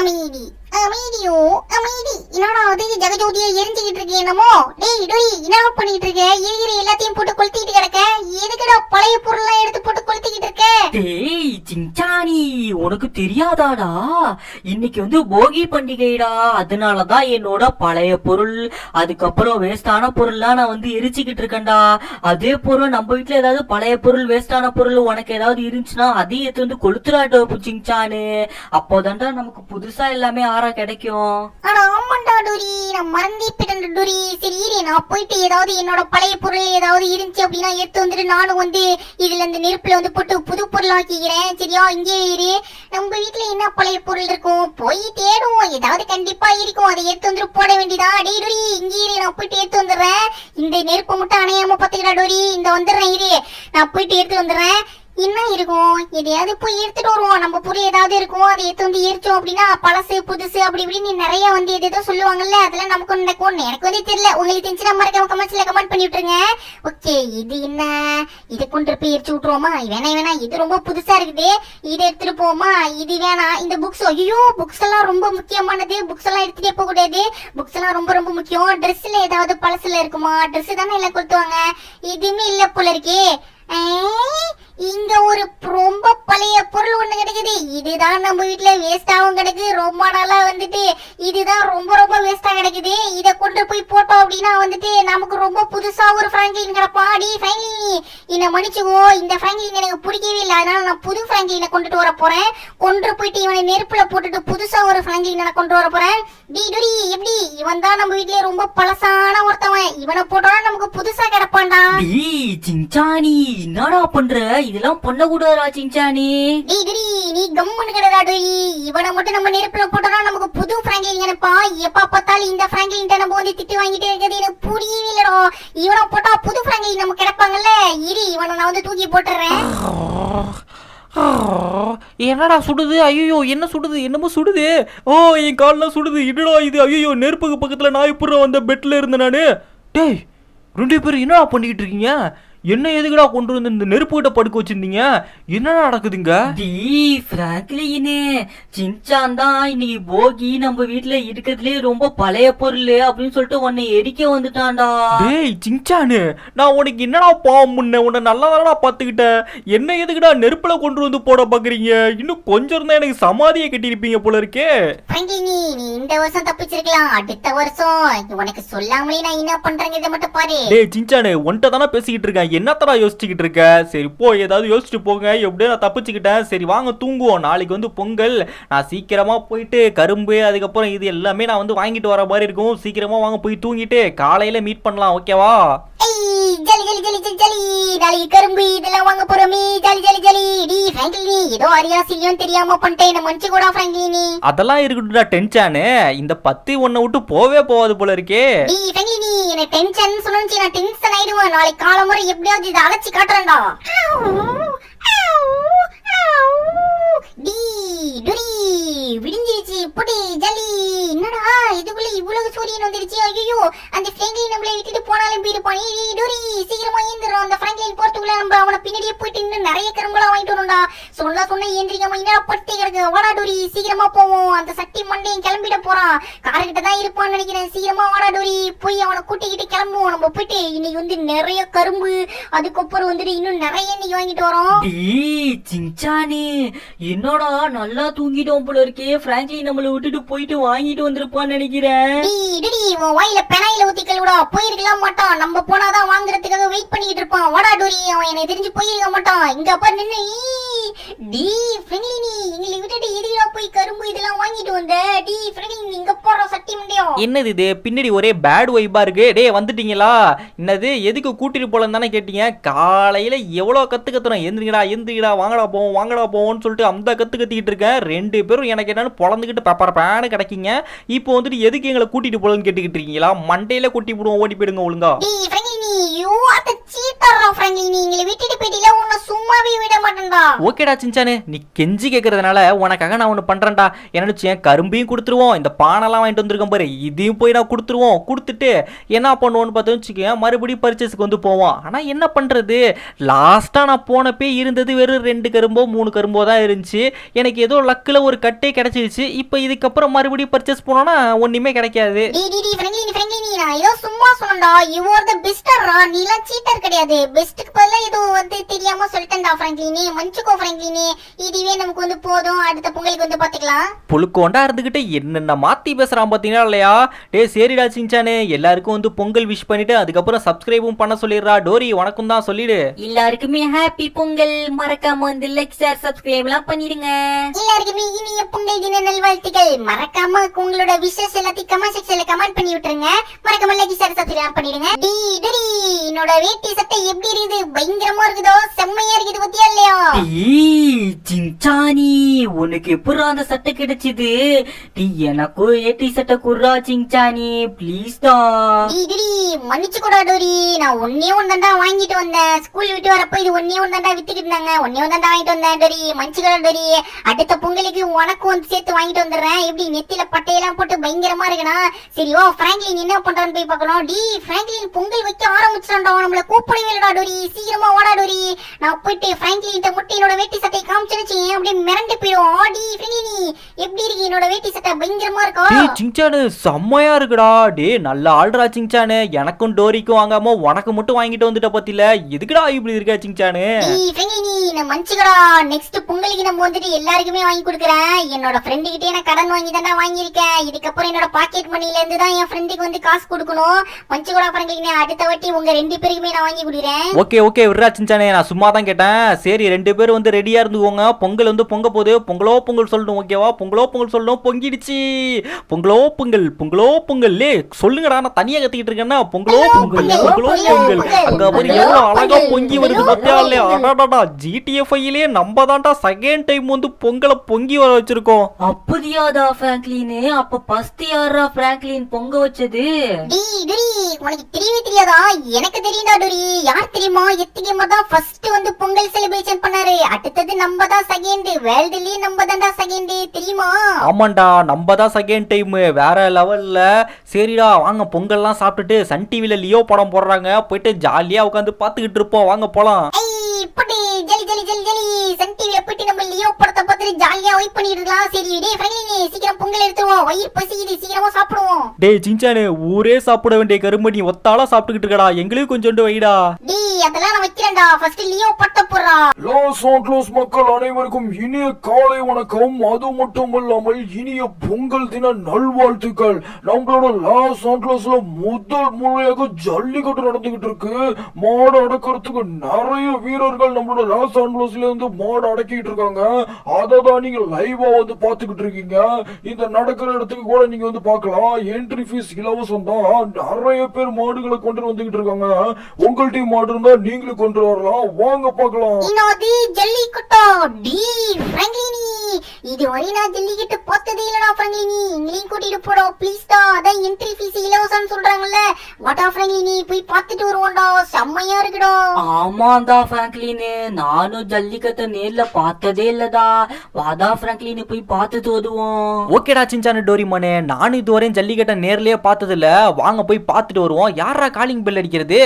அமைதி அமைதியோ அமைதி. என்னடா அது ஜெகஜோதியா எரிஞ்சுக்கிட்டு இருக்கு என்னமோ. டேய் டோரி என்ன பண்ணிட்டு இருக்க? எரிகிற எல்லாத்தையும் போட்டு கொளுத்திட்டு கிடக்க. எதுக்குடா பழைய பொருள்லாம் எடுத்து போட்டு கொளுத்திக்கிட்டு இருக்க? டேய் சிங்சானி, உனக்கு தெரியாதாடா, இன்னைக்கு வந்து போகி பண்டிகைடா. அதனாலதான் என்னோட பழைய பொருள் அதுக்கப்புறம் வேஸ்டான பொருள்லாம் நான் வந்து எரிச்சுக்கிட்டு இருக்கேன்டா. அதே பொருள் நம்ம வீட்டுல ஏதாவது பழைய பொருள் வேஸ்டான பொருள் உனக்கு ஏதாவது இருந்துச்சுன்னா அதையும் எடுத்து வந்து கொளுத்துறாடோ சிங்சானு. அப்போதான்டா நமக்கு புதுசா எல்லாமே கிடைக்கும். ஆனா ஆமாண்டா டோரி, நான் மறந்தே போயிட்டேன் டோரி. சரி இரு, நான் போயிட்டு ஏதாவது என்னோட பழைய பொருள் ஏதாவது இருந்துச்சு அப்படின்னா எடுத்து வந்துட்டு நானும் வந்து இதுல இந்த நெருப்புல வந்து போட்டு புது பொருள் ஆக்கிக்கிறேன். சரியா, இங்கே இரு. நம்ம வீட்டுல என்ன பழைய பொருள் இருக்கும் போய் தேடுவோம். ஏதாவது கண்டிப்பா இருக்கும், அதை எடுத்து வந்துட்டு போட வேண்டியதா. டே டோரி இங்கே இரு, நான் போயிட்டு எடுத்து வந்துடுறேன். இந்த நெருப்பை மட்டும் அணையாம பாத்துக்கிட்டா டோரி. இந்த வந்துடுறேன் இரு, நான் போயிட்டு எடுத்து வந்துடுறேன். என்ன இருக்கும், எதையாவது போய் எடுத்துட்டு வருவோம். நம்ம பொருள் ஏதாவது இருக்கும், அதை எடுத்து வந்து எரிச்சோம் அப்படின்னா பழசு புதுசு அப்படி இப்படின்னு நிறைய வந்து எதோ சொல்லுவாங்கல்ல, அதெல்லாம் நமக்கு நடக்கும். எனக்கு வந்து தெரியல, உங்களுக்கு தெரிஞ்சுன்னா மறக்காம கமெண்ட்ஸ்ல கமெண்ட் பண்ணி விட்டுருங்க. ஓகே, இது என்ன, இதை கொண்டு போய் எரிச்சு விட்டுருவோமா? வேணா இது ரொம்ப புதுசா இருக்குது, இதை எடுத்துட்டு போவோமா? இது வேணாம். இந்த புக்ஸ், ஐயோ புக்ஸ் எல்லாம் ரொம்ப முக்கியமானது, புக்ஸ் எல்லாம் எடுத்துட்டே போக கூடாது. புக்ஸ் எல்லாம் ரொம்ப ரொம்ப முக்கியம். ட்ரெஸ்ல ஏதாவது பழசுல இருக்குமா? ட்ரெஸ் தானே எல்லாம் கொளுத்துவாங்க, எதுவுமே இல்ல போல இருக்கே. இங்க ஒரு ரொம்ப பழைய பொருள் ஒண்ணு கிடைக்குது. இதுதான் நம்ம வீட்டுல வேஸ்டாவும் கிடக்கு. ரொம்ப நாளா வந்துட்டு இதுதான் ரொம்ப ரொம்ப வேஸ்டா கிடைக்குது. இதை கொண்டு போய் போட்டோம் அப்படின்னா வந்துட்டு நமக்கு ரொம்ப புதுசா ஒரு பிராங்க்லின் கிடப்பான். அடி பிராங்க்லின், என்ன மன்னிச்சுக்கோ, இந்த பிராங்க்லின் எனக்கு பிடிக்கவே இல்லை. அதனால நான் புது பிராங்க்லினை கொண்டுட்டு வர போறேன். கொண்டு போயிட்டு இவனை நெருப்புல போட்டுட்டு புதுசா ஒரு பிராங்க்லின் நான் கொண்டு வர போறேன். டி டுரி, எப்படி இவன் தான் நம்ம வீட்லயே ரொம்ப பழசான ஒருத்தவன். இவனை போட்டோம்னா நமக்கு புதுசா கிடப்பான்டா. டேய் சிங்சானி, என்னடா பண்ற? இதெல்லாம் பண்ண கூடாதா சிங்சானி? டேய் டுரி, நீ கம்முன்னு கிடடா டுரி. இவனை மட்டும் நம்ம நெருப்புல போட்டோம்னா நமக்கு புது பிராங்க்லின் நினைப்பா. எப்ப பார்த்தாலும் இந்த பிராங்க்லின் நம்ம வந்து திட்டு வாங்கிட்டே இருக்கிறது எனக்கு புரியவே இல்லடா. இவனை போட்டா புது பிராங்க்லின் நம்ம கிடப்பாங்கல்ல. இரு, இவனை நான் வந்து தூக்கி போட்டுறேன். என்னடா சுடுது? ஐயோ என்ன சுடுது? என்னமோ சுடுது. ஓ என் கால்லாம் சுடுது. என்னடா இது? ஐயோ நெருப்புக்கு பக்கத்துல நான் இப்படி வந்த பெட்ல இருந்தேன் நானு. டேய் ரெண்டு பேரும் என்னடா பண்ணிக்கிட்டு இருக்கீங்க? என்ன எதுக்குடா கொண்டு வந்து இந்த நெருப்பு கிட்ட படுக்க வச்சிருந்தீங்க? என்னடா நடக்குதுங்க? டி பிராங்க்லினே, சின்சான் தான் இன்னைக்கு போகி நம்ம வீட்டுல இருக்கிறதுலே ரொம்ப பழைய பொருள் அப்படின்னு சொல்லிட்டு உன்னை எரிக்க வந்துட்டான்டா. டேய் சிங்சானு, நான் உனக்கு என்னடா பாவம் முன்ன? உன்னை நல்லா தானடா பாத்துக்கிட்டேன். என்ன எதுக்குடா நெருப்புல கொண்டு வந்து போட பாக்குறீங்க? இன்னும் கொஞ்சம் இருந்தா எனக்கு சமாதியை கட்டியிருப்பீங்க போல இருக்கே. பிராங்க்லின், நீ இந்த வருஷம் தப்பிச்சிருக்கலாம். அடுத்த வருஷம் உனக்கு சொல்லாமலே நான் என்ன பண்றேங்க இதை மட்டும் பாரு. டேய் சின்சானு, உன்கிட்ட தானே பேசிக்கிட்டு இருக்கேன். என்னத்தடா யோசிச்சுக்கிட்டு இருக்க? சரி போ, ஏதாவது யோசிச்சுட்டு போங்க. எப்படியோ நான் தப்பிச்சுக்கிட்டேன். சரி வாங்க தூங்குவோம். நாளைக்கு வந்து பொங்கல். நான் சீக்கிரமா போயிட்டு கரும்பு அதுக்கப்புறம் இது எல்லாமே நான் வந்து வாங்கிட்டு வர மாதிரி இருக்கும். சீக்கிரமா வாங்க போய் தூங்கிட்டு காலையில மீட் பண்ணலாம். ஓகேவா? ஜலி ஜலி ஜலி ஜலி ஜலி, நாளைக்கு கரும்பு இதெல்லாம் வாங்க போறோமே. ஜலி ஜலி ஜலி. டி பிராங்க்லின், ஏதோ அறியா சில்லியும் தெரியாம பண்ணிட்டேன். என்ன மன்னிச்சு கூட பிராங்க்லின். அதெல்லாம் இருக்கட்டும்டா டென்ஷனு. இந்த பத்தி உன்னை விட்டு போவே போவாது போல இருக்கே. டி பிராங்க்லின், எனக்கு டென்ஷன் சொன்னேன், நான் டென்ஷன் ஆயிடுவேன். நாளைக்கு காலமுறை எப்படியாவது இதை அழைச்சி காட்டுறேன்டா. டி டுரி, விடிஞ்சிருச்சு. புடி ஜலி. என்னடா இதுக்குள்ள இவ்வளவு சூரியன் வந்துருச்சு? ஐயோ, அந்த பிராங்க்லின் நம்மளை விட்டுட்டு போனாலும் போயிருப்பான். டுரி சீக்கிரமா ஏந்திரும். அந்த பிராங்க்லின் போறதுக்குள்ள நம்ம அவனை பின்னாடியே போயிட்டு இன்னும் நிறைய கரும்புலாம் வாங்கிட்டு வரணும்டா. சொன்ன ஏந்திரிக்காம என்னடா படுத்தே கிடக்கு. வாடா டுரி, சீக்கிரமா போவோம். அந்த சக்தி மண்டையும் கிளம்பிட போறான். கார்கிட்ட தான் இருப்பான்னு நினைக்கிறேன். சீக்கிரமா வாடா டுரி, போய் அவனை கூட்டிக்கிட்டு கிளம்புவோம். நம்ம போயிட்டு இன்னைக்கு வந்து நிறைய கரும்பு அதுக்கப்புறம் வந்துட்டு இன்னும் நிறைய இன்னைக்கு வாங்கிட்டு வரோம். டேய் சிங்சானி, என்னடா நல்லா தூங்கிட்டோம் போல இருக்கே. பிராங்க்லின் நம்மளை விட்டுட்டு போயிட்டு வாங்கிட்டு வந்திருப்பான்னு நினைக்கிறேன். உன் வாயில பெனாயில ஊத்தி கழுவிடா. போயிருக்கலாம் மாட்டான். நம்ம போனாதான் வாங்குறதுக்காக வெயிட் பண்ணிட்டு இருப்பான். வாடா டோரி, அவன் எனக்கு தெரிஞ்சு போயிருக்க மாட்டான். இங்க அப்ப நின்னு டி பிராங்க்லின், எங்களை விட்டுட்டு எதுக்குடா போய் கரும்பு இதெல்லாம் வாங்கிட்டு வந்த? டி பிராங்க்லின், இங்க போற சக்தி முடியும். என்னது இது? பின்னாடி ஒரே பேட் வைப்பா இருக்கு. டே வந்துட்டீங்களா? என்னது எதுக்கு கூட்டிட்டு போலன்னு தானே கேட்டீங்க? காலையில எவ்வளவு கத்து கத்துறோம். எந்திரிங்கடா எந்திரிங்கடா, வாங்கடா போவோம்னு சொல்லிட்டு அந்த கத்திக்கிட்டு இருக்கேன். ரெண்டு பேரும் எனக்கு என்னன்னு பொழந்துக்கிட்டு பெப்பர் பேனு கிடைக்கீங்க. இப்போ வந்துட்டு எதுக்கு எங்களை கூட்டிட்டு போலன்னு கேட்டுக்கிட்டு இருக்கீங்களா? மண்டையில கூட்டி போடுவோம், ஓடி போயிடுங்க ஒழுங்கா. டி பிராங்க்லின், ஃப்ராங்க்லினி யூ ஆர் தி சீட்டர் ஃப்ராங்க்லினி எங்களை விட்டுட்டு போயிட்டீல உன்னை சும்மாவே விட மாட்டேன்டா. ஓகேடா சின்சானு, நீ கெஞ்சி கேட்கறதுனால உனக்காக நான் ஒன்று பண்றேன்டா. என்ன கரும்பையும் கொடுத்துருவோம், இந்த பானெல்லாம் வாங்கிட்டு வந்திருக்கேன் பாரு இதையும் போய் நான் கொடுத்துருவோம். கொடுத்துட்டு என்ன பண்ணுவோன்னு பார்த்தோன்னு வச்சுக்கேன், மறுபடியும் பர்ச்சேஸுக்கு வந்து போவோம். ஆனால் என்ன பண்ணுறது, லாஸ்ட்டாக நான் போனப்பே இருந்தது வெறும் 2 கரும்போ 3 கரும்போ தான் இருந்துச்சு. எனக்கு ஏதோ லக்கில் ஒரு கட்டே கிடைச்சிருச்சு. இப்போ இதுக்கப்புறம் மறுபடியும் பர்ச்சேஸ் போனோன்னா ஒன்றுமே கிடைக்காது. நான் ஏதோ சும்மா சொன்னேன்டா, யூ ஆர் தி பெஸ்டர்ரா, நீலாம் சீட்டர் கிடையாது. பெஸ்ட்க்கு பதிலா ஏதோ வந்து தெரியாம சொல்லிட்டேன்டா ஃப்ராங்க்லினி, மன்னிச்சுக்கோ ஃப்ராங்க்லினி. இதுவே நமக்கு வந்து போதும், அடுத்த பொங்கலுக்கு வந்து பாத்துக்கலாம். புழுக்கோண்டா இருந்துகிட்டு என்னென்ன மாத்தி பேசுறான் பாத்தீங்கன்னா இல்லையா? டே சரிடா சின்சானே, எல்லாருக்கும் வந்து பொங்கல் விஷ் பண்ணிட்டு அதுக்கப்புறம் சப்ஸ்கிரைபும் பண்ண சொல்லிடுறா. டோரி உனக்கும் தான் சொல்லிடு. எல்லாருக்குமே ஹாப்பி பொங்கல். மறக்காம வந்து லைக் ஷேர் சப்ஸ்கிரைப் எல்லாம் பண்ணிடுங்க. எல்லாருக்குமே இனிய பொங்கல் தின நல்வாழ்த்துக்கள். மறக்காம உங்களோட விஷஸ் எல்லாத்தையும் கமெண்ட் செக்ஷன்ல கமெண்ட் பண்ணி விட்டுருங்க. மறக்காம லைக் ஷேர் சப்ஸ்கிரைப் பண்ணிடுங்க. டேய் என்னோட வேட்டி சட்டை எப்படி இருக்குது? பயங்கரமா இருக்குதோ, செம்மையா இருக்குது பத்தியா இல்லையா? சின்சானி உனக்கு எப்படி அந்த சட்டை கிடைச்சது? நீ எனக்கும் ஏட்டி சட்டை குர்ரா சின்சானி ப்ளீஸ் தான். மன்னிச்சுக்கூடா டோரி, நான் ஒன்னே ஒன்னு வாங்கிட்டு வந்தேன். ஸ்கூல் விட்டு வரப்போ இது ஒன்னே ஒன்னு வித்துக்கிட்டு இருந்தாங்க, ஒன்னே ஒன்னு வாங்கிட்டு வந்தேன் டோரி. மன்னிச்சுக்கூடா டோரி, அடுத்த பொங்கலுக்கு உனக்கும் வந்து சேர்த்து வாங்கிட்டு வந்துடுறேன். எப்படி நெத்தில பட்டையெல்லாம் போட்டு பயங்கரமா இருக்குனா? சரி ஓ ஃப்ராங்க்லின் என்ன பண்றான்னு போய் பார்க்கணும். ஃப்ராங்க்லின் பொங்கல் வைக்க ஆரம்பிச்சிட்டான்டா, நம்மள கூப்பிடவே இல்லடா டோரி. சீக்கிரமா வாடா டோரி. நான் போயிட்டு ஃப்ராங்க்லின் முட்டை என்னோட வேட்டி சட்டை காமிச்சிருச்சு, அப்படியே மிரண்டு போயிடும். ஃப்ராங்க்லினி எப்படி இருக்கு என்னோட வேட்டி சட்டை? பயங்கரமா இருக்கா? சிங்சானு செம்மையா இருக்குடா. டே நல்ல ஆள்றா சிங்சானு. எனக்கும் டோரிக்கும் வாங்காம உனக்கு மட்டும் வாங்கிட்டு வந்துட்ட பத்தில. எதுக்குடா இப்படி இருக்க சிங்சானு? ஃப்ராங்க்லினி நான் மன்னிச்சுக்கடா. நெக்ஸ்ட் பொங்கலுக்கு நம்ம வந்துட்டு எல்லாருக்குமே வாங்கி கொடுக்குறேன். என்னோட ஃப்ரெண்டு கிட்டே நான் கடன் வாங்கி தானே வாங்கியிருக்கேன். இதுக்கப்புறம் என்னோட பாக்கெட் மணில இருந்து தான் என் ஃப்ரெண்டுக்கு வந்து காசு கொடுக்கணும். மன்னிச்சுக்கடா ஃப்ராங்க்லினி, அடுத்த வாட்டி உங்க 2 பேருக்குமே நான் வாங்கி கொடுக்குறேன். ஓகே விட்றா சின்சானே, நான் சும்மா தான் கேட்டேன். சரி 2 பேரும் வந்து ரெடியா இருந்துக்கோங்க. பொங்கல் வந்து பொங்க போகுது. பொங்கலோ பொங்கல் சொல்லணும். ஓகேவா? பொங்கலோ பொங்கல் சொல்லணும். பொங்கிடுச்சு. பொங்கலோ பொங்கல் சொல்லுங்கடா, நான் தனியா கத்திக்கிட்டு இருக்கேன்னா. பொங்கலோ பொங்கல் அங்க பாரு எவ்வளவு அழகா பொங்கி வருது பத்தியா இல்லையா? அடாடா, GTA 5லயே நம்ம தான்டா செகண்ட் டைம் வந்து பொங்கலை பொங்கி வர வச்சிருக்கோம். அப்படியாடா ஃப்ராங்க்லின்? அப்ப ஃபர்ஸ்ட் யாரா ஃப்ராங்க்லின் பொங்க வச்சது? உனக்கு தெரியாதா? எனக்கு தெரியும்டா டோரி. யார் தெரியுமா? எத்திகேமா தான் ஃபர்ஸ்ட் வந்து பொங்கல் செலிப்ரேஷன் பண்ணாரு. அடுத்தது நம்ம தான் செகண்ட். வேர்ல்ட்லயே நம்ம தான்டா செகண்ட், தெரியுமா? ஆமாண்டா, நம்ம தான் செகண்ட் டைம். வேற லெவல்ல. சரிடா வாங்க, பொங்கல்லாம் சாப்பிட்டுட்டு சன் டிவில லியோ படம் போடுறாங்க, போயிட்டு ஜாலியா உட்காந்து பாத்துக்கிட்டு இருப்போம். வாங்க போலாம். சன் டிவில போயிட்டு நம்ம லியோ படத்தை பார்த்துட்டு ஜாலியா வெயிட் பண்ணிட்டு இருக்கலாம். சரி டேய் ஃப்ரெண்ட்லி, சீக்கிரம் பொங்கல் எடுத்துருவோம். வயிறு பசிக்குது, சீக்கிரமா சாப்பிடுவோம். டேய் சின்சானே, ஊரே சாப்பிட வேண்டிய கரும்பு நீ ஒத்தாளா சாப்பிட்டுக்கிட்டு இருக்கடா. எங்களுக்கு கொஞ்சோண்டு வைடா. டேய் அதெல்லாம் நான் வைக்கிறேன்டா. ஃபர்ஸ்ட் லியோ படத்தை போடுறா. லாஸ் ஆன்ஜலஸ் மக்கள் அனைவருக்கும் இனிய காலை வணக்கம். அது மட்டுமல்லாமல் இனிய பொங்கல் தின நல்வாழ்த்துக்கள். நம்மளோட லாஸ் ஆன்ஜலஸ்ல முதல் முறையாக ஜல்லிக்கட்டு நடந்துகிட்டு இருக்கு. மாடு அடக்கிறதுக்கு நிறைய வீரர்கள் நம்மளோட லாஸ் ஆன்ஜலஸ்ல இருந்து மாடு அடக்கிட்டு இருக்காங்க. அதை தான் நீங்க லைவா வந்து பாத்துக்கிட்டு இருக்கீங்க. இந்த நடக்கிற இடத்துக்கு கூட நீங்க வந்து பார்க்கலாம். என்ட்ரி ஃபீஸ் இலவசம் தான். நிறைய பேர் மாடுகளை கொண்டு வந்துகிட்டு இருக்காங்க. உங்கள் டீம் மாடு இருந்தா நீங்களும் கொண்டு வரலாம். வாங்க பார்க்கலாம். ஜல்லிக்கட்டா ஃப்ராங்க்லினி, இதுவரை நான் ஜல்லிக்கட்டு பார்த்ததே இல்லடா ஃப்ராங்க்லினி. எங்களையும் கூட்டிட்டு போடா ப்ளீஸ் டா. அதான் என்ட்ரி ஃபீஸ் இலவசம்னு சொல்றாங்கல்ல. வாடா ஃப்ராங்க்லினி, போய் பார்த்துட்டு வருவோம்டா. செம்மையா இருக்குடா. ஆமாண்டா ஃப்ராங்க்லின், நானும் ஜல்லிக்கட்டை நேர்ல பார்த்ததே இல்லடா. வாடா ஃப்ராங்க்லின், போய் பார்த்துட்டு வருவோம். ஓகேடா சின்சானு டோரிமானே, நானும் இதுவரையும் ஜல்லிக்கட்டை நேர்லயே பார்த்தது இல்ல. வாங்க போய் பார்த்துட்டு வருவோம். யாரா காலிங் பெல் அடிக்கிறது?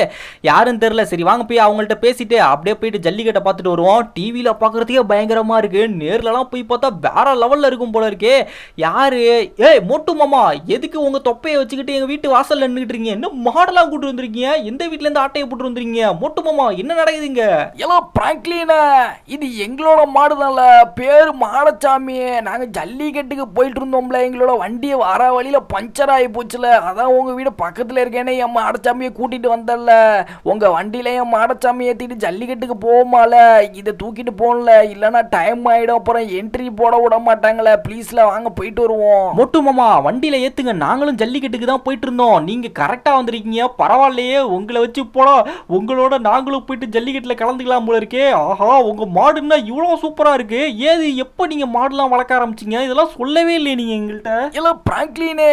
யாருன்னு தெரியல. சரி வாங்க போய் அவங்கள்ட்ட பேசிட்டு அப்படியே போயிட்டு ஜல்லிக்கட்டை பார்த்துட்டு வருவோம். டிவியில பாக்குறதுக்கே பயங்கரமா இருக்கு. நேர்லலாம் போய் பார்த்தா வேற லெவல்ல இருக்கும் போல இருக்கே. யாரு? ஏய் மோட்டு மாமா, எதுக்கு உங்க தொப்பையை வச்சுக்கிட்டு எங்க வீட்டு வாசல்ல நின்னுட்டு இருக்கீங்க? என்ன மாடெல்லாம் கூட்டு வந்திருக்கீங்க? எந்த வீட்டுல இருந்து ஆட்டையை போட்டு வந்திருக்கீங்க? மோட்டு மாமா என்ன நடக்குதுங்க? எல்லாம் பிராங்க்லின், இது எங்களோட மாடுதான்ல. பேரு மாடச்சாமி. நாங்க ஜல்லிக்கட்டுக்கு போயிட்டு இருந்தோம்ல, எங்களோட வண்டியை வர வழியில பஞ்சர் ஆகி போச்சுல. அதான் உங்க வீடு பக்கத்துல இருக்கேனே என் மாடச்சாமியை கூட்டிட்டு வந்தல. உங்க வண்டியில என் மாடச்சாமி ஏத்திட்டு ஜல்லிக்கட்டுக்கு போமால. இதை தூக்கிட்டு போகல, இல்லைன்னா டைம் ஆயிடும். அப்புறம் என்ட்ரி போட விட மாட்டாங்களே. ப்ளீஸ்ல வாங்க போயிட்டு வருவோம். மொட்டு மாமா வண்டியில ஏத்துங்க. நாங்களும் ஜல்லிக்கட்டுக்கு தான் போயிட்டு இருந்தோம். நீங்க கரெக்டா வந்திருக்கீங்க. பரவாயில்லையே, உங்களை வச்சு போட உங்களோட நாங்களும் போயிட்டு ஜல்லிக்கட்டுல கலந்துக்கலாம் வாங்கிடலாம் போல இருக்கே. ஆஹா, உங்க மாடுன்னா இவ்வளவு சூப்பரா இருக்கு. ஏது எப்ப நீங்க மாடுலாம் வளர்க்க ஆரம்பிச்சீங்க? இதெல்லாம் சொல்லவே இல்லையே நீங்க எங்கள்கிட்ட. இல்ல பிராங்க்லினே,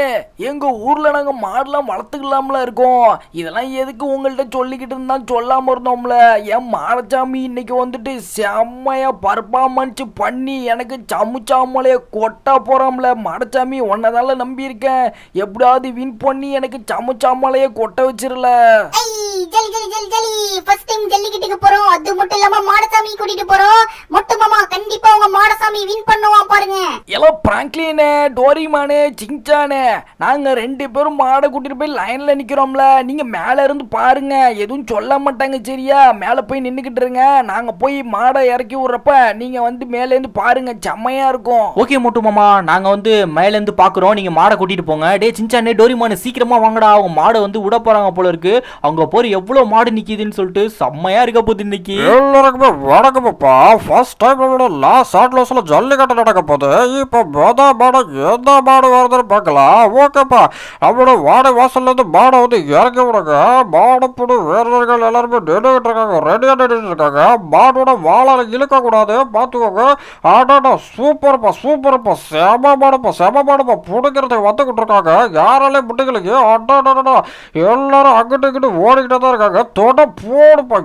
எங்க ஊர்ல நாங்க மாடுலாம் வளர்த்துக்கலாம்ல இருக்கோம். இதெல்லாம் எதுக்கு உங்கள்கிட்ட சொல்லிக்கிட்டு இருந்தா சொல்லாம இருந்தோம்ல. என் மாடச்சாமி இன்னைக்கு வந்துட்டு செம்மையா பர்ஃபார்மன்ஸ் பண்ணி எனக்கு சமுச்சாமலைய கொட்டா போறாம்ல. மாடச்சாமி உன்னதால நம்பி இருக்கேன். எப்படியாவது வின் பண்ணி எனக்கு சமுச்சாமலைய கொட்ட வச்சிரல. ஐ ஜலி ஜலி ஜலி ஜலி ஃபர்ஸ்ட் டைம் ஜல்லிக்கட்டுக்கு போறோம். அது மட்டும் இல்லாம மாடசாமி கூட்டிட்டு போறோம். மொட்டு மாமா கண்டிப்பா உங்க மாடசாமி வின் பண்ணுவான் பாருங்க. எலோ பிராங்க்லினே, டோரிமானே, சிங்சானே, நாங்க 2 பேரும் மாடை கூட்டிட்டு போய் லைன்ல நிக்கிறோம்ல. நீங்க மேல இருந்து பாருங்க, எதுவும் சொல்ல மாட்டாங்க சரியா? மேல போய் நின்னுக்கிட்டு இருங்க. நாங்க போய் மாடை இறக்கி விடுறப்ப நீங்க வந்து மேல இருந்து பாருங்க, செம்மையா இருக்கும். ஓகே மோட்டு மாமா, நாங்க வந்து மேல இருந்து பாக்குறோம். நீங்க மாடை கூட்டிட்டு போங்க. டே சின்சானே, டோரிமானு சீக்கிரமா வாங்கடா. அவங்க மாடை வந்து விட போறாங்க போல இருக்கு. அவங்க போற எவ்வளவு மாடு நிக்குதுன்னு சொல்லிட்டு செம்மையா இருக்க போகுது இன்னைக்கு. எல்லாருக்குமே வணக்கம்ப்பா. ஃபர்ஸ்ட் டைம் நம்மளோட லாஸ் ஆட்லோஸ்ல ஜல்லிக்கட்டு நடக்க போகுது. இப்போ எந்த மாடு வருதுன்னு பார்க்கலாம். ஓகேப்பா, நம்மளோட வாடகை வாசல்ல இருந்து மாடை வந்து இறக்கி விடுங்க. மாடப்போடு வீரர்கள் எல்லாருமே நின்றுகிட்டு இருக்காங்க, ரெடியா நின்றுட்டு இருக்காங்க. மாடோட வாழை இழுக்க கூடாது, பார்த்துக்கோங்க. ஆடாடா சூப்பர்ப்பா சூப்பர்ப்பா, செம மாடுப்பா பிடிக்கிறதுக்கு வந்துகிட்டு இருக்காங்க. யாராலையும் பிடிக்கலைங்க. அடாடா எல்லாரும் அங்கிட்டு இங்கிட்டு ஓடிக்கிட்டே தான் இருக்காங்க. தொட போடுப்பா.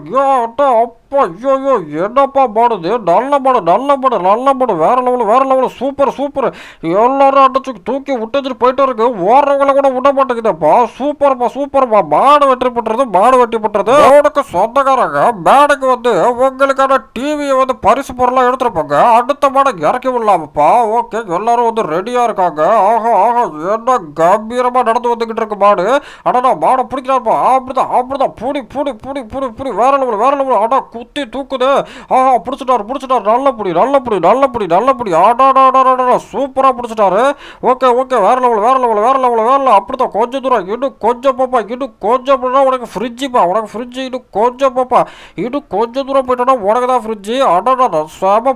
அப்பா ஐயோ, என்னப்பா மாடுது. நல்ல மாடு வேற லெவலு சூப்பர். எல்லாரும் அடிச்சு தூக்கி விட்டுச்சுட்டு போயிட்டு இருக்கு. ஓடுறவங்கள கூட விட மாட்டேங்குதுப்பா. சூப்பர்ப்பா. மாடு வெட்டி போட்டுறது அவனுக்கு சொந்தக்காரங்க. மேடைக்கு வந்து உங்களுக்கான டிவியை வந்து பரிசு பொருளாக எடுத்துருப்பாங்க. அடுத்த மாடை இறக்கி விடலாமப்பா. ஓகே, எல்லாரும் வந்து ரெடியா இருக்காங்க. ஆஹா என்ன கம்பீரமா நடந்து வந்துகிட்டு இருக்கு மாடு. அடா மாடை பிடிக்கிறாப்பா. அப்படிதான் புடி வேற லெவலு. அடா குத்தி தூக்குது. ஆஹா பிடிச்சிட்டாரு. நல்ல புடி. ஆடாடா சூப்பரா பிடிச்சிட்டாரு. ஓகே வேற லெவல். அப்படிதான் கொஞ்சம் தூரம் இன்னும் கொஞ்சம் பாப்பா. உனக்கு ஃப்ரிட்ஜுப்பா. இன்னும் கொஞ்சம் பாப்பா. இன்னும் கொஞ்சம் தூரம் போயிட்டோன்னா உனக்கு தான் ஃப்ரிட்ஜு. அடாடா செம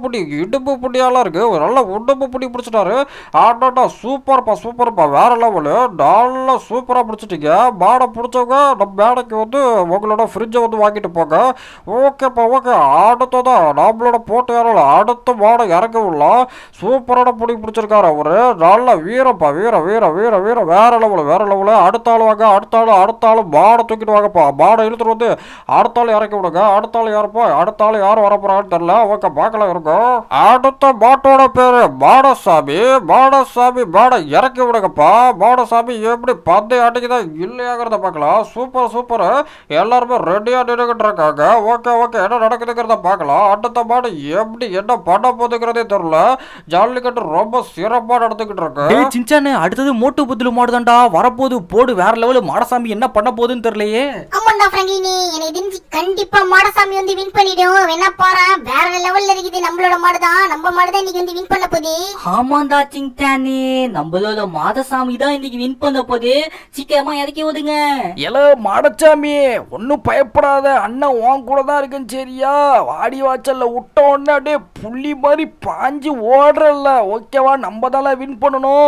புடி. இடுப்பு புடியாலாம் இருக்கு. நல்ல உடம்பு புடி பிடிச்சிட்டாரு. ஆடாடா சூப்பர்ப்பா வேற லெவலு. நல்லா சூப்பரா பிடிச்சிட்டீங்க. மாடை பிடிச்சவங்க நம்ம மேடைக்கு வந்து உங்களோட ஃப்ரிட்ஜை வந்து வாங்கிட்டு போங்க. ஓகேப்பா. அடுத்ததான் நம்மளோட போட்டு ஏறல. அடுத்த மாடை இறக்க விடலாம். சூப்பரான புடி பிடிச்சிருக்காரு அவரு. நல்ல வீரப்பா. வீர வேற லெவலு. அடுத்த ஆள் மாடை தூக்கிட்டு வாங்கப்பா. மாடை இழுத்துட்டு வந்து அடுத்த ஆள் இறக்கி விடுங்க. அடுத்த ஆள் யாரும் வரப்போறாங்கன்னு தெரியல. ஓகே, பார்க்கலாம் இருக்கும். அடுத்த மாட்டோட பேரு மாடசாமி. மாடை இறக்கி விடுங்கப்பா. மாடசாமி எப்படி பந்தை அடிக்குதா இல்லையாங்கிறத பார்க்கலாம். சூப்பர். எல்லாருமே ரெடியா நின்றுகிட்டு இருக்காங்க. ஓகே என்ன நடக்குதுங்கிறத பார்க்கலாம். அடுத்த மாடு எப்படி என்ன பண்ண போகுதுங்கிறதே தெரியல. ஜல்லிக்கட்டு ரொம்ப சிறப்பா நடந்துகிட்டு இருக்கு. டேய் சின்சானே, அடுத்தது மோட்டு புத்துலு மாடு தான்டா வரப்போகுது. போடு வேற லெவலு. மாடசாமி என்ன பண்ண போகுதுன்னு தெரியலையே. ஆமாண்டா ஃப்ராங்க்லினே, எனக்கு தெரிஞ்சு கண்டிப்பா மாடசாமி வந்து வின் பண்ணிடும். வேணா பாரு, வேற லெவல்ல இருக்குது. நம்மளோட மாடு தான் இன்னைக்கு வந்து வின் பண்ண போகுது. ஆமாண்டா சின்சானே, நம்மளோட மாடசாமி தான் இன்னைக்கு வின் பண்ண போகுது. சீக்கிரமா இறக்கி விடுங்க. எலோ மாடச்சாமி, ஒன்னும் பயப்படாத. அண்ணன் உன் கூட தான் இருக்குன்னு சரியா? வாடி வாச்சல்ல விட்ட உடனே அப்படியே புள்ளி மாதிரி பாஞ்சு ஓடுறல்ல. ஓகேவா? நம்ம தான் வின் பண்ணணும்.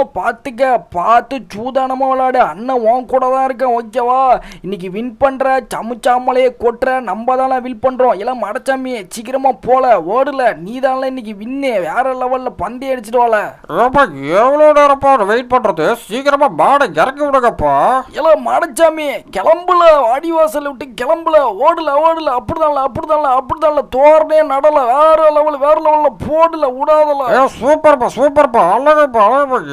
பார்த்து சூதானமா விளையாடு. அண்ணன் உன் கூட தான் இருக்கேன். ஓகேவா? இன்னைக்கு வின் பண்ற, சமுச்சாமலையை கொட்டுற, நம்ம தான் வின் பண்றோம். எல்லாம் மாடச்சாமி சீக்கிரமா போல ஓடல. நீ தான் இன்னைக்கு வின்னு. வேற லெவல்ல பந்தி அடிச்சுட்டு வாழ. எவ்வளவு நேரப்பா வெயிட் பண்றது? சீக்கிரமா மாடை இறக்கி விடுங்கப்பா. எல்லாம் மாடச்சாமி கிளம்புல. வாடி வாசல் விட்டு கிளம்புல. ஓடல. அப்படிதான் தோரணே நடல. வேற லெவல்ல போடல விடாதல. சூப்பர்ப்பா. அழகப்பா.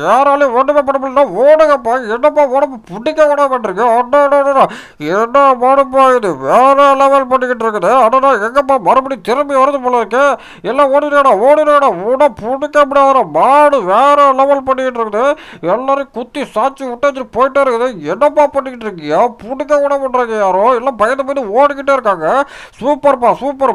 யாராலையும் ஒண்ணுமே பண்ண முடியல. ஓடுங்கப்பா. என்னப்பா உடம்பு பிடிக்க விட மாட்டேங்க. என்ன மாடுப்பா இது? வேற லெவல் பண்ணிக்கிட்டு இருக்குது. அடடா எங்கப்பா மறுபடியும் திரும்பி வருது போல இருக்கு. எல்லாம் ஓடிடுடா. உட பிடிக்க முடியாத மாடு வேற லெவல் பண்ணிக்கிட்டு இருக்குது. எல்லாரும் குத்தி சாச்சி விட்டு போயிட்டே இருக்குது. என்னப்பா பண்ணிக்கிட்டு இருக்கீங்க? பிடிக்க விட மாட்டாங்க யாரோ. எல்லாம் பயந்து ஓடிக்கிட்டே இருக்காங்க. சூப்பர்.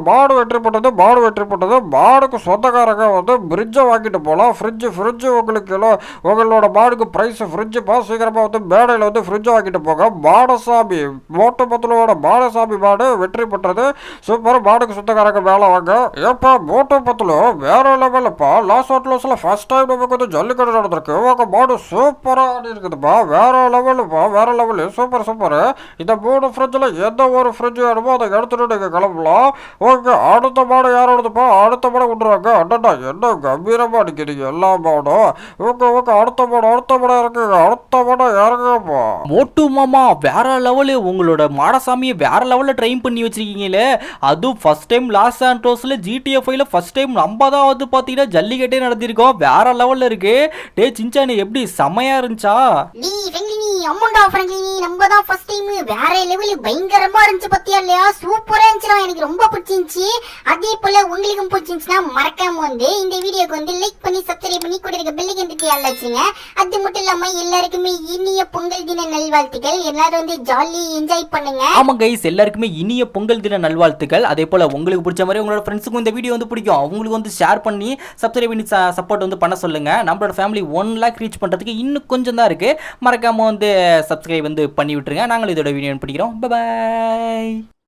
மாடு வெற்றி போட்டது. மாடுக்கு சொந்தக்காரங்க வந்து பிரிட்ஜை வாங்கிட்டு போகலாம். ஃப்ரிட்ஜ் உங்களுக்கு எல்லாம் உங்களோட மாடுக்கு பிரைஸ் ஃப்ரிட்ஜுப்பா. சீக்கிரமா வந்து மேடையில் வந்து ஃப்ரிட்ஜை வாங்கிட்டு போங்க. மாடசாமி மோட்டு பத்துல நம்மளோட பாலசாமி மாடு வெற்றி பெற்றது. சூப்பர், மாடுக்கு சுத்தக்காரங்க வேலை வாங்க. ஏப்பா மோட்டோ பத்துல வேற லெவல்லப்பா. லாஸ் ஆட்லோஸ்ல ஃபர்ஸ்ட் டைம் நமக்கு வந்து ஜல்லிக்கட்டு நடந்திருக்கு. உங்க மாடு சூப்பரா இருக்குதுப்பா, வேற லெவலுப்பா, வேற லெவலு. Super super. இந்த 3 ஃப்ரிட்ஜில் எந்த ஒரு ஃப்ரிட்ஜ் வேணுமோ அதை எடுத்துட்டு நீங்க கிளம்பலாம். ஓகே, அடுத்த மாடு யாரோடதுப்பா? அடுத்த மாடை விட்டுருவாங்க. அடடா, என்ன கம்பீரமா அடிக்கிறீங்க எல்லா மாடும். ஓகே ஓகே, அடுத்த மாடம் இறக்குங்க, அடுத்த மாடம் இறங்குப்பா. மோட்டு மாமா வேற லெவலு, உங்களோட மாடசாமியை வேற லெவலில் ட்ரெயின் பண்ணி வச்சிருக்கீங்களே. அதுவும் ஃபர்ஸ்ட் டைம் லாஸ் சாண்டோஸ்ல GTFல ஃபர்ஸ்ட் டைம் நம்ம தான் வந்து பார்த்தீங்கன்னா ஜல்லிக்கட்டே நடத்திருக்கோம். வேற லெவலில் இருக்கு. டே சின்சானி எப்படி செமையா இருந்துச்சா? அம்மாண்டா ஃப்ரெண்ட்லி, நம்ம தான் ஃபர்ஸ்ட் டைம் வேற லெவல் பயங்கரமா இருந்துச்சு பத்தியா இல்லையா? சூப்பரா இருந்துச்சுடா, எனக்கு ரொம்ப பிடிச்சிருந்துச்சு. அதே போல உங்களுக்கும் பிடிச்சிருந்துச்சுன்னா மறக்காம வந்து இந்த வீடியோக்கு வந்து லைக் பண்ணி சப்ஸ்கிரைப் பண்ணி கூட இருக்க பெல் ஐக்கன் ஆல் வச்சுங்க. அது மட்டும் இல்லாம எல்லாருக்குமே இனிய பொங்கல் தின நல்வாழ்த்துக்கள். எல்லாரும் வந்து ஜாலி என்ஜாய் பண்ணுங்க. ஆமா கைஸ், எல்லாருக்குமே இனிய பொங்கல் தின நல்வாழ்த்துக்கள். அதே போல உங்களுக்கு பிடிச்ச மாதிரி உங்களோட ஃப்ரெண்ட்ஸுக்கும் இந்த வீடியோ வந்து பிடிக்கும், அவங்களுக்கு வந்து ஷேர் பண்ணி சப்ஸ்கிரைப் பண்ணி சப்போர்ட் வந்து பண்ண சொல்லுங்க. நம்மளோட ஃபேமிலி 1 லேக் ரீச் பண்றதுக்கு இன்னும் கொஞ்சம் தான் இருக்கு. மறக்காம வந்து சப்ஸ்கிரைப் வந்து பண்ணி விட்டுருங்க. நாங்களும் இதோட வீடியோ பிடிக்கிறோம். பை.